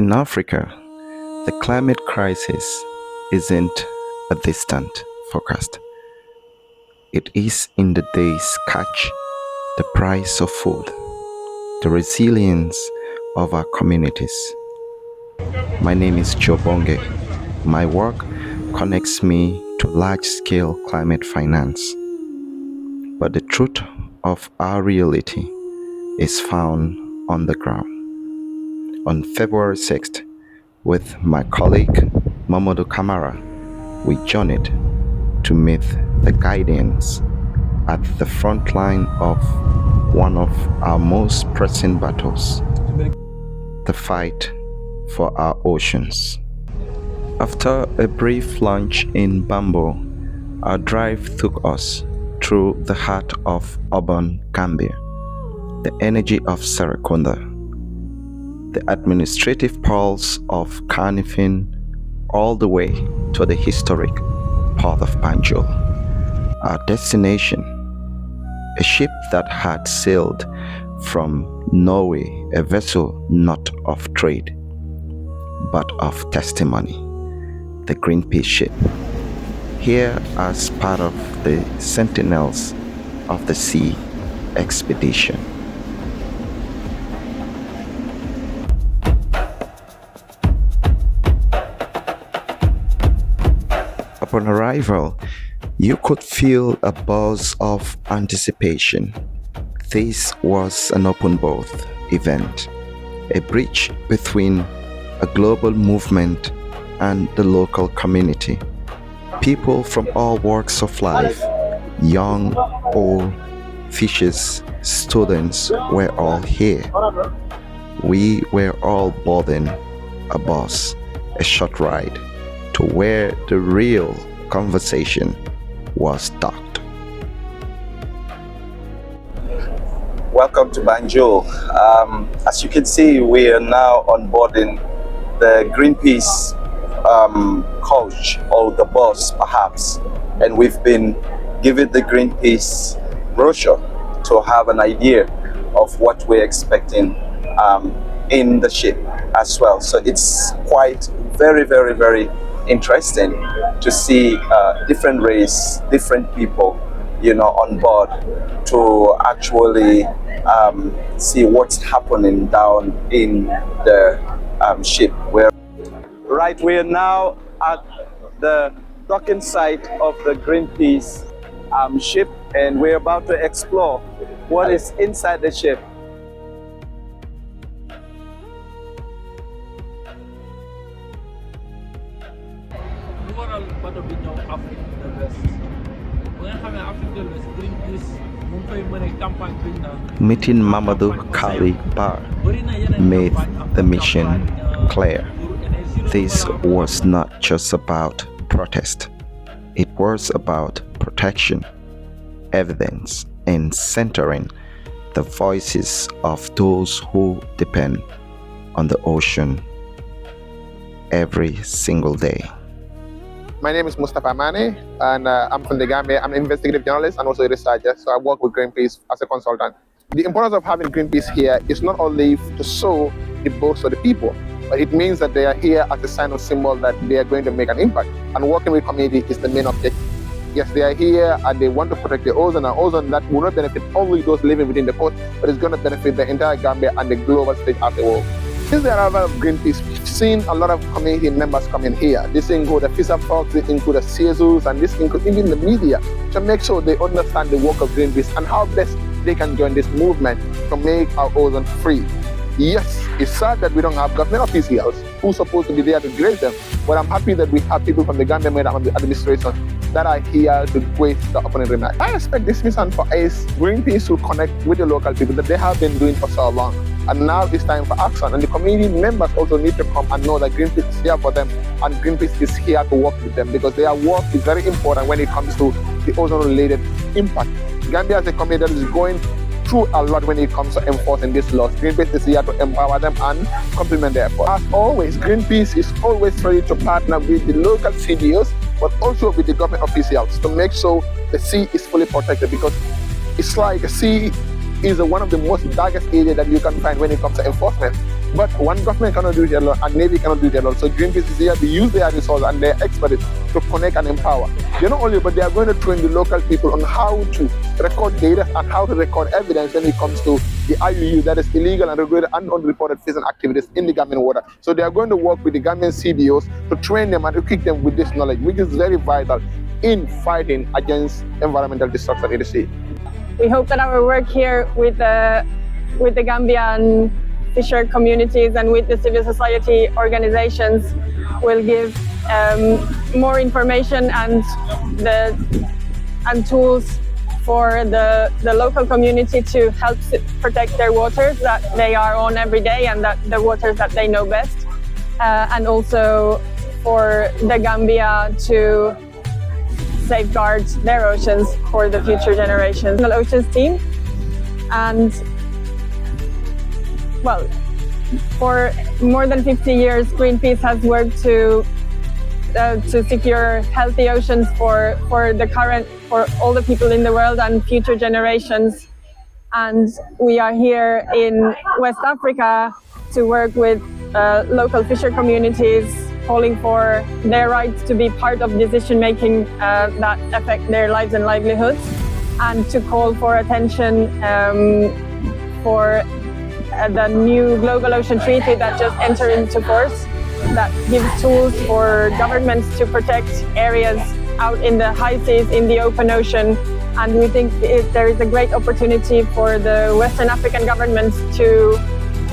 In Africa, the climate crisis isn't a distant forecast. It is in the day's catch, the price of food, the resilience of our communities. My name is Joe Bongay. My work connects me to large-scale climate finance. But the truth of our reality is found on the ground. On February 6th, with my colleague Mamadou Kamara, we journeyed to meet the guardians at the front line of one of our most pressing battles, the fight for our oceans. After a brief lunch in Bambo, our drive took us through the heart of urban Gambia, the energy of Serekunda, the administrative pulse of Kanifing, all the way to the historic port of Banjul. Our destination, a ship that had sailed from Norway, a vessel not of trade, but of testimony, the Greenpeace ship. Here as part of the Sentinels of the Sea expedition. Upon arrival, you could feel a buzz of anticipation. This was an open boat event, a bridge between a global movement and the local community. People from all walks of life, young, old, fishers, students, were all here. We were all boarding a bus, a short ride, to where the real conversation was docked. Welcome to Banjul. As you can see, we are now on boarding the Greenpeace coach, or the bus perhaps, and we've been given the Greenpeace brochure to have an idea of what we're expecting in the ship as well. So it's quite very interesting to see different race, different people, on board, to actually see what's happening down in the ship. Right, we are now at the docking site of the Greenpeace ship, and we're about to explore what is inside the ship. Meeting Mamadou Kali Bar made the mission clear. This was not just about protest. It was about protection, evidence, and centering the voices of those who depend on the ocean every single day. My name is Mustafa Mane, and I'm from the Gambia. I'm an investigative journalist and also a researcher, so I work with Greenpeace as a consultant. The importance of having Greenpeace here is not only to sow the boats for the people, but it means that they are here as a sign of symbol that they are going to make an impact. And working with community is the main objective. Yes, they are here and they want to protect the ozone, and ozone that will not benefit only those living within the coast, but it's going to benefit the entire Gambia and the global stage as a whole. Since the arrival of Greenpeace, we've seen a lot of community members coming here. This include the fisher folks, this include the CSOs, and this include even the media, to make sure they understand the work of Greenpeace and how best they can join this movement to make our ozone free. Yes, it's sad that we don't have government officials who are supposed to be there to grade them, but I'm happy that we have people from the Gambia administration that are here to grace the opening remarks. I expect this mission for us, Greenpeace, to connect with the local people that they have been doing for so long. And now it's time for action. And the community members also need to come and know that Greenpeace is here for them, and Greenpeace is here to work with them, because their work is very important when it comes to the ozone-related impact. Gambia is a community that is going through a lot when it comes to enforcing these laws. Greenpeace is here to empower them and complement their effort. As always, Greenpeace is always ready to partner with the local CBOs, but also with the government officials to make sure the sea is fully protected, because it's like the sea is one of the most darkest areas that you can find when it comes to enforcement. But one government cannot do it alone, and Navy cannot do it alone. So Greenpeace is here to use their resources and their expertise to connect and empower. They're not only, but they are going to train the local people on how to record data and how to record evidence when it comes to the IUU, that is illegal and regulated and unreported fishing activities in the Gambian water. So they are going to work with the Gambian CBOs to train them and equip them with this knowledge, which is very vital in fighting against environmental destruction in the sea. We hope that our work here with the Gambian fisher communities and with the civil society organizations will give more information and tools for the local community to help protect their waters that they are on every day and that the waters that they know best, and also for the Gambia to safeguard their oceans for the future generations. The Oceans team, and well, for more than 50 years, Greenpeace has worked to secure healthy oceans for all the people in the world and future generations. And we are here in West Africa to work with local fisher communities, calling for their rights to be part of decision making that affect their lives and livelihoods, and to call for attention for the new Global Ocean Treaty that just entered into force, that gives tools for governments to protect areas out in the high seas, in the open ocean. And we think there is a great opportunity for the Western African governments to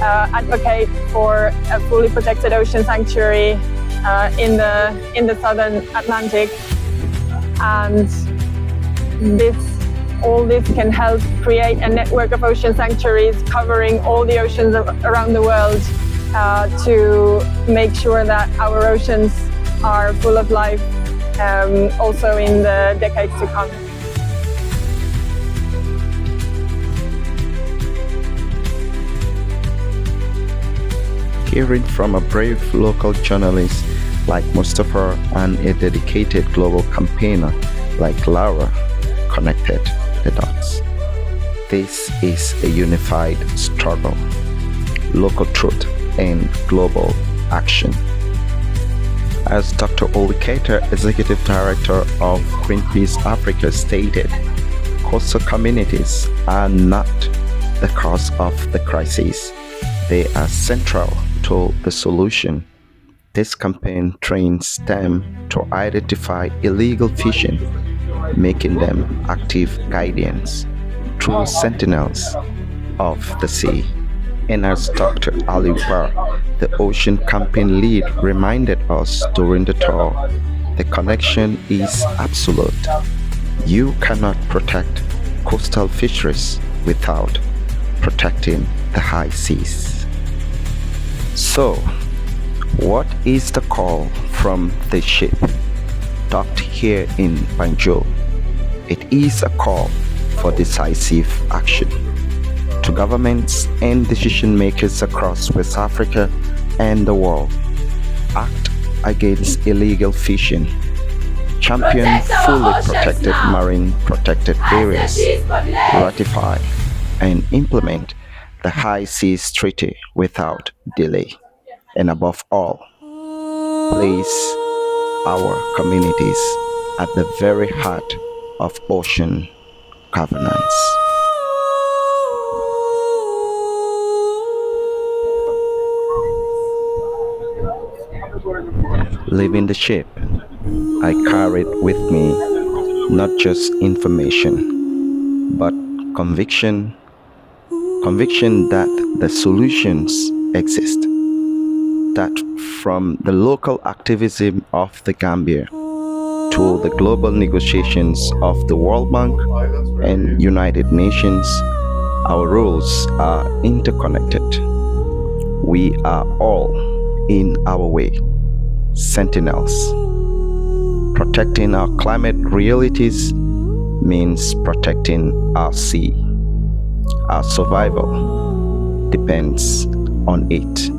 advocate for a fully protected ocean sanctuary in the southern Atlantic. And all this can help create a network of ocean sanctuaries covering all the oceans around the world to make sure that our oceans are full of life also in the decades to come. Hearing from a brave local journalist like Mustafa and a dedicated global campaigner like Laura connected the dots. This is a unified struggle, local truth and global action. As Dr. Olikater, Executive Director of Greenpeace Africa, stated, coastal communities are not the cause of the crisis. They are central to the solution. This campaign trains them to identify illegal fishing, making them active guardians, true sentinels of the sea. And as Dr. Ali Bar, the Ocean Campaign lead, reminded us during the tour, the connection is absolute. You cannot protect coastal fisheries without protecting the high seas. So, what is the call from the ship docked here in Banjul? It is a call for decisive action. To governments and decision makers across West Africa and the world, act against illegal fishing, champion fully protected marine protected areas, ratify and implement the High Seas Treaty without delay, and above all, place our communities at the very heart of ocean governance. Leaving the ship, I carried with me not just information, but conviction that the solutions exist, that from the local activism of the Gambia to the global negotiations of the World Bank and United Nations, our roles are interconnected. We are all, in our way, sentinels. Protecting our climate realities means protecting our sea. Our survival depends on it.